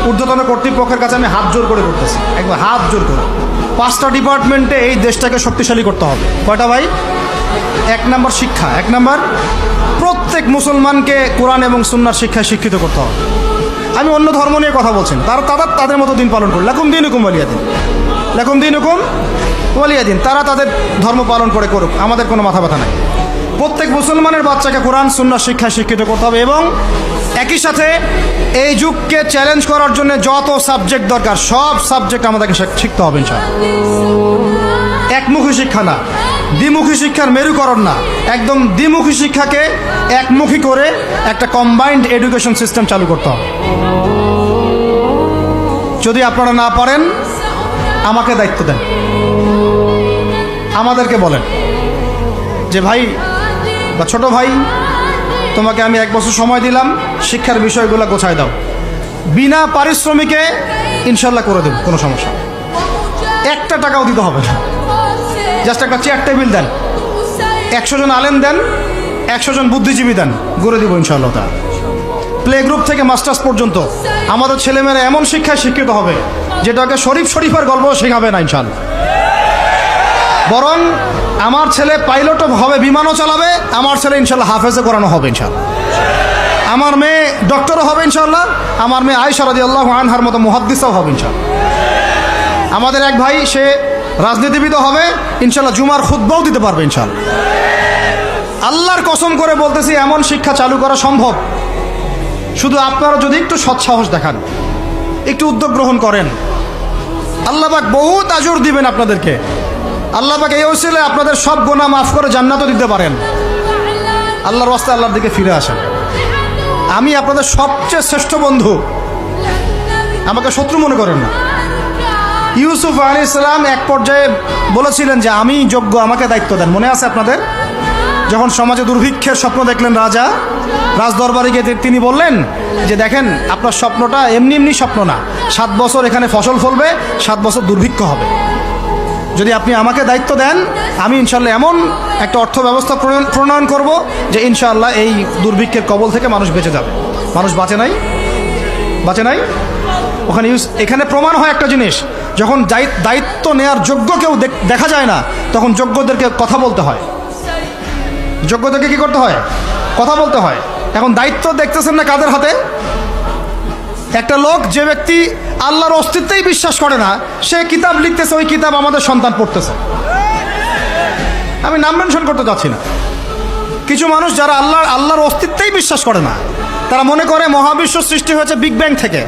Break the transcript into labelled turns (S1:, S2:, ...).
S1: ঊর্ধ্বতন কর্তৃপক্ষের কাছে আমি হাত জোর করে করতেছি, একবার হাত জোর করে। 5টা ডিপার্টমেন্টে এই দেশটাকে শক্তিশালী করতে হবে। কয়টা ভাই? 1 নম্বর শিক্ষা, 1 নম্বর প্রত্যেক মুসলমানকে কোরআন এবং সুন্নাহর শিক্ষায় শিক্ষিত করতে হবে। আমি অন্য ধর্ম নিয়ে কথা বলছেন, তাদের মতো দিন পালন করি, লাকুম দীনুকুম ওয়ালিয়া দিন, লাকুম দীনুকুম ওয়ালিয়া দিন। তারা তাদের ধর্ম পালন করে করুক, আমাদের কোনো মাথা ব্যথা নাই। প্রত্যেক মুসলমানের বাচ্চাকে কোরআন সুন্নাহর শিক্ষায় শিক্ষিত করতে হবে এবং একই সাথে এই যুগকে চ্যালেঞ্জ করার জন্য যত সাবজেক্ট দরকার সব সাবজেক্ট আমাদেরকে শিখতে হবে ইনশাআল্লাহ। একমুখী শিক্ষা না, দ্বিমুখী শিক্ষার মেরুকরণ না, একদম দ্বিমুখী শিক্ষাকে একমুখী করে একটা কম্বাইন্ড এডুকেশন সিস্টেম চালু করতে হবে। যদি আপনারা না পারেন আমাকে দায়িত্ব দেন, আমাদেরকে বলেন যে ভাই বা ছোট ভাই, তোমাকে আমি 1 বছর সময় দিলাম, শিক্ষার বিষয়গুলো গোছায় দাও, বিনা পারিশ্রমিকে ইনশাল্লাহ করে দেব, কোনো সমস্যা। 1 টাকাও দিতে হবে না, জাস্ট একটা চেয়ার টেবিল দেন, 100 জন আলেম দেন, 100 জন বুদ্ধিজীবী দেন, গড়ে দিব ইনশাআল্লাহ। তা প্লে গ্রুপ থেকে মাস্টার্স পর্যন্ত আমাদের ছেলেমেয়েরা এমন শিক্ষায় শিক্ষিত হবে যেটাকে শরীফের গল্প শেখাবে না ইনশাআল্লাহ। বরং আমার ছেলে পাইলটও হবে, বিমানও চালাবে, আমার ছেলে ইনশাআল্লাহ হাফেজে করানো হবে ইনশাআল্লাহ। আমার মেয়ে ডক্টরও হবে ইনশাআল্লাহ, আমার মেয়ে আয়েশা রাদিয়াল্লাহু আনহার মতো মুহাদ্দিসও হবে ইনশাআল্লাহ। আমাদের এক ভাই সে রাজনীতিবিদও হবে ইনশাআল্লাহ, জুমার খুতবাও দিতে পারবে ইনশাআল্লাহ। আল্লাহর কসম করে বলতেছি, এমন শিক্ষা চালু করা সম্ভব, শুধু আপনারা যদি একটু সৎসাহস দেখান, একটু উদ্যোগ গ্রহণ করেন, আল্লাহ পাক বহুত আজর দিবেন আপনাদেরকে। আল্লাহ পাক এই ওসিলায় আপনাদের সব গুনাহ মাফ করে জান্নাতও দিতে পারেন। আল্লাহর রাস্তায় আল্লাহর দিকে ফিরে আসেন। আমি আপনাদের সবচেয়ে শ্রেষ্ঠ বন্ধু, আমাকে শত্রু মনে করেন না। ইউসুফ আলাইহিস সালাম এক পর্যায়ে বলেছিলেন যে আমি যোগ্য, আমাকে দায়িত্ব দেন। মনে আছে আপনাদের? যখন সমাজে দুর্ভিক্ষের স্বপ্ন দেখলেন রাজদরবারে গিয়ে তিনি বললেন যে দেখেন, আপনার স্বপ্নটা এমনি স্বপ্ন না, 7 বছর এখানে ফসল ফলবে, 7 বছর দুর্ভিক্ষ হবে। যদি আপনি আমাকে দায়িত্ব দেন, আমি ইনশাআল্লাহ এমন একটা অর্থ ব্যবস্থা প্রণয়ন করব যে ইনশাআল্লাহ এই দুর্ভিক্ষের কবল থেকে মানুষ বেঁচে যাবে। মানুষ বাঁচে নাই। ওখানে এখানে প্রমাণ হয় একটা জিনিস, যখন দায়িত্ব নেয়ার যোগ্য কেউ দেখা যায় না, তখন যোগ্যদেরকে কথা বলতে হয়। যোগ্যদেরকে কি করতে হয়? কথা বলতে হয়। এখন দায়িত্ব দেখতেছেন না কাদের হাতে? একটা লোক, যে ব্যক্তি আল্লাহর অস্তিত্বেই বিশ্বাস করে না, সে কিতাব লিখতেছে, ওই কিতাব আমাদের সন্তান পড়তেছে। আমি নাম মেনশন করতে যাচ্ছি না। কিছু মানুষ যারা আল্লাহর অস্তিত্বেই বিশ্বাস করে না, তারা মনে করে মহাবিশ্ব সৃষ্টি হয়েছে বিগ ব্যাং থেকে।